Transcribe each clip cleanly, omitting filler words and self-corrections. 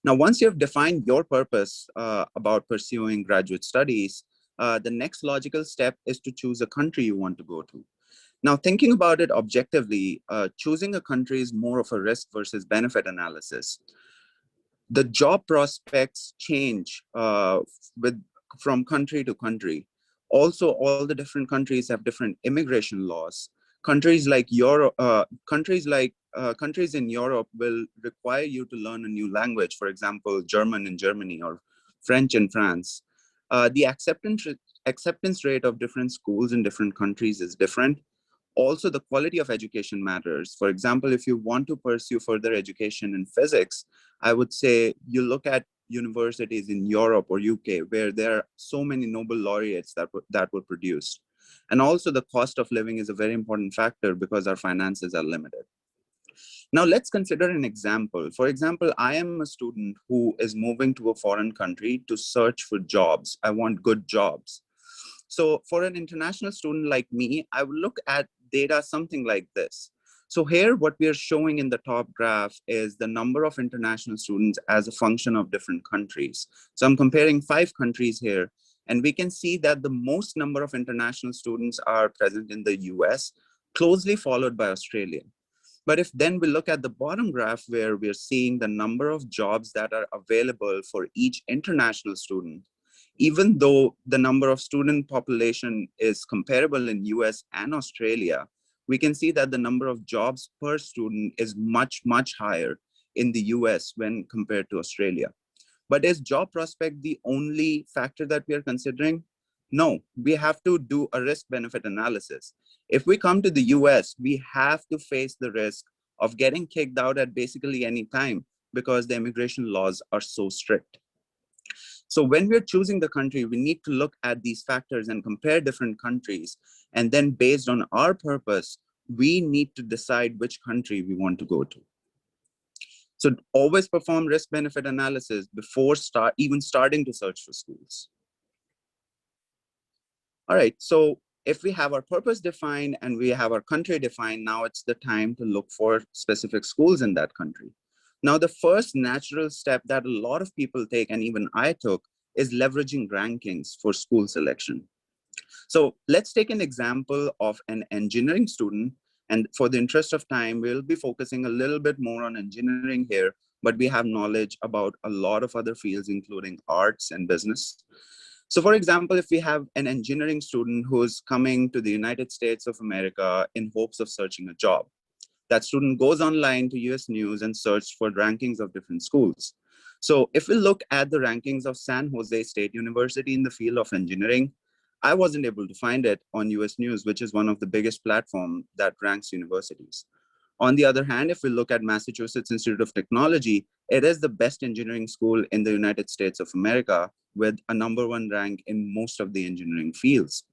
Now, once you've defined your purpose about pursuing graduate studies, the next logical step is to choose a country you want to go to. Now, thinking about it objectively, choosing a country is more of a risk versus benefit analysis. The job prospects change from country to country. Also, all the different countries have different immigration laws. Countries like Europe, countries in Europe will require you to learn a new language. For example, German in Germany or French in France. The acceptance rate of different schools in different countries is different. Also, the quality of education matters. For example, if you want to pursue further education in physics, I would say you look at universities in Europe or UK, where there are so many Nobel laureates that were produced. And also the cost of living is a very important factor because our finances are limited. Now let's consider an example. For example, I am a student who is moving to a foreign country to search for jobs. I want good jobs. So for an international student like me, I will look at data something like this. So here, what we are showing in the top graph is the number of international students as a function of different countries. So I'm comparing 5 countries here, and we can see that the most number of international students are present in the US, closely followed by Australia. But if then we look at the bottom graph where we're seeing the number of jobs that are available for each international student, even though the number of student population is comparable in US and Australia, we can see that the number of jobs per student is much, much higher in the US when compared to Australia. But is job prospect the only factor that we are considering? No, we have to do a risk benefit analysis. If we come to the US, we have to face the risk of getting kicked out at basically any time because the immigration laws are so strict. So when we're choosing the country, we need to look at these factors and compare different countries. And then based on our purpose, we need to decide which country we want to go to. So always perform risk benefit analysis before even starting to search for schools. All right, so if we have our purpose defined and we have our country defined, now it's the time to look for specific schools in that country. Now, the first natural step that a lot of people take, and even I took, is leveraging rankings for school selection. So let's take an example of an engineering student. And for the interest of time, we'll be focusing a little bit more on engineering here, but we have knowledge about a lot of other fields, including arts and business. So for example, if we have an engineering student who is coming to the United States of America in hopes of searching a job, that student goes online to US News and search for rankings of different schools. So if we look at the rankings of San Jose State University in the field of engineering, I wasn't able to find it on US News, which is one of the biggest platforms that ranks universities. On the other hand, if we look at Massachusetts Institute of Technology, it is the best engineering school in the United States of America with a #1 rank in most of the engineering fields.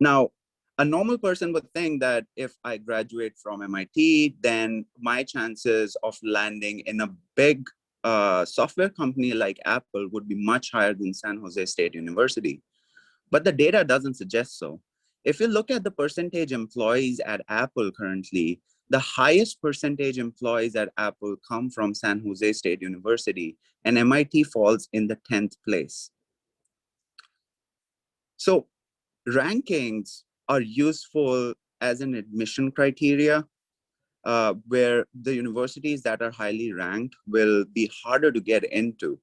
Now, a normal person would think that if I graduate from MIT, then my chances of landing in a big software company like Apple would be much higher than San Jose State University. But the data doesn't suggest so. If you look at the percentage employees at Apple currently, the highest percentage employees at Apple come from San Jose State University, and MIT falls in the 10th place. So rankings are useful as an admission criteria, where the universities that are highly ranked will be harder to get into.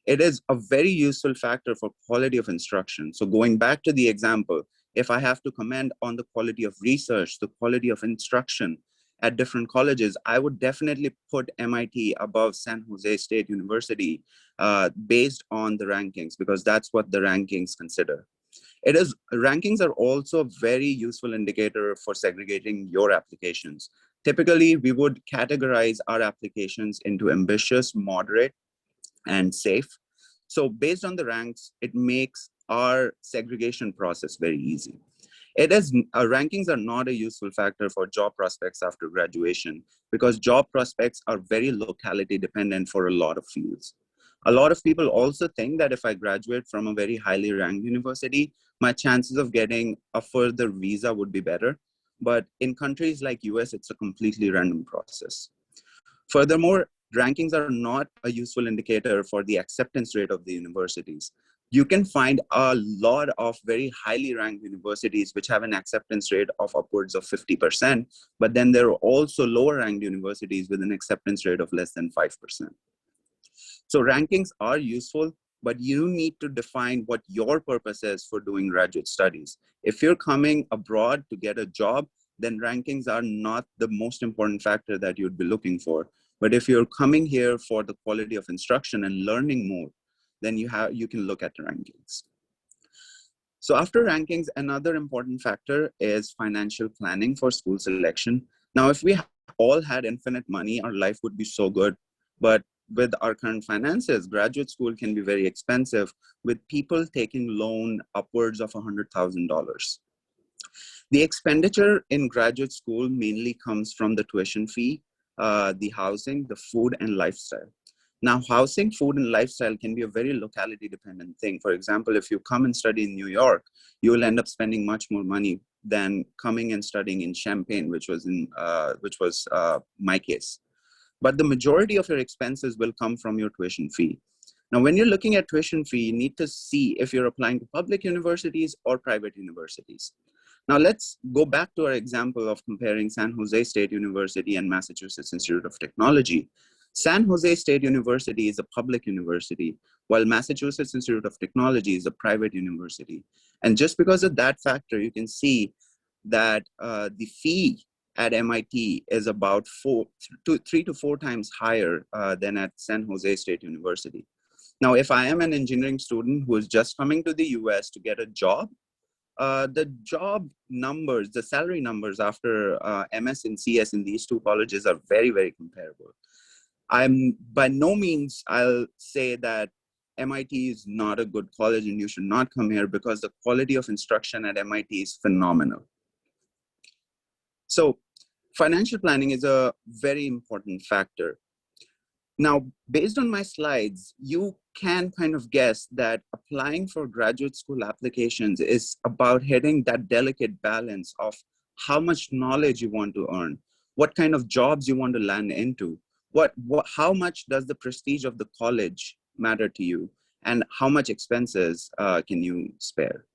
It is a very useful factor for quality of instruction. So going back to the example, if I have to comment on the quality of research, the quality of instruction at different colleges, I would definitely put MIT above San Jose State University based on the rankings, because that's what the rankings consider. Rankings are also a very useful indicator for segregating your applications. Typically, we would categorize our applications into ambitious, moderate, and safe. So based on the ranks, it makes our segregation process very easy. Rankings are not a useful factor for job prospects after graduation, because job prospects are very locality dependent for a lot of fields. A lot of people also think that if I graduate from a very highly ranked university, my chances of getting a further visa would be better. But in countries like US, it's a completely random process. Furthermore, rankings are not a useful indicator for the acceptance rate of the universities. You can find a lot of very highly ranked universities which have an acceptance rate of upwards of 50%, but then there are also lower ranked universities with an acceptance rate of less than 5%. So rankings are useful, but you need to define what your purpose is for doing graduate studies. If you're coming abroad to get a job, then rankings are not the most important factor that you'd be looking for. But if you're coming here for the quality of instruction and learning more, then you can look at the rankings. So after rankings, another important factor is financial planning for school selection. Now, if we all had infinite money, our life would be so good. But with our current finances, graduate school can be very expensive, with people taking loan upwards of $100,000. The expenditure in graduate school mainly comes from the tuition fee, the housing, the food, and lifestyle. Now, housing, food, and lifestyle can be a very locality dependent thing. For example, if you come and study in New York, you will end up spending much more money than coming and studying in Champaign, which was my case. But the majority of your expenses will come from your tuition fee. Now, when you're looking at tuition fee, you need to see if you're applying to public universities or private universities. Now, let's go back to our example of comparing San Jose State University and Massachusetts Institute of Technology. San Jose State University is a public university, while Massachusetts Institute of Technology is a private university. And just because of that factor, you can see that the fee at MIT is about 3 to 4 times higher than at San Jose State University. Now, if I am an engineering student who is just coming to the US to get a job, the job numbers, the salary numbers after MS and CS in these two colleges are very, very comparable. I'm by no means, I'll say that MIT is not a good college and you should not come here, because the quality of instruction at MIT is phenomenal. So financial planning is a very important factor. Now, based on my slides, you can kind of guess that applying for graduate school applications is about hitting that delicate balance of how much knowledge you want to earn, what kind of jobs you want to land into, how much does the prestige of the college matter to you, and how much expenses can you spare.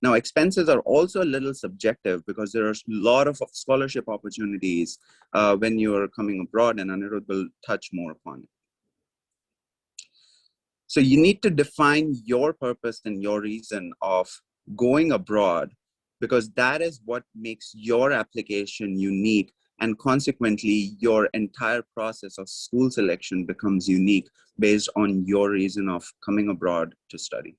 Now, expenses are also a little subjective because there are a lot of scholarship opportunities when you're coming abroad, and Anirudh will touch more upon it. So you need to define your purpose and your reason of going abroad, because that is what makes your application unique. And consequently, your entire process of school selection becomes unique based on your reason of coming abroad to study.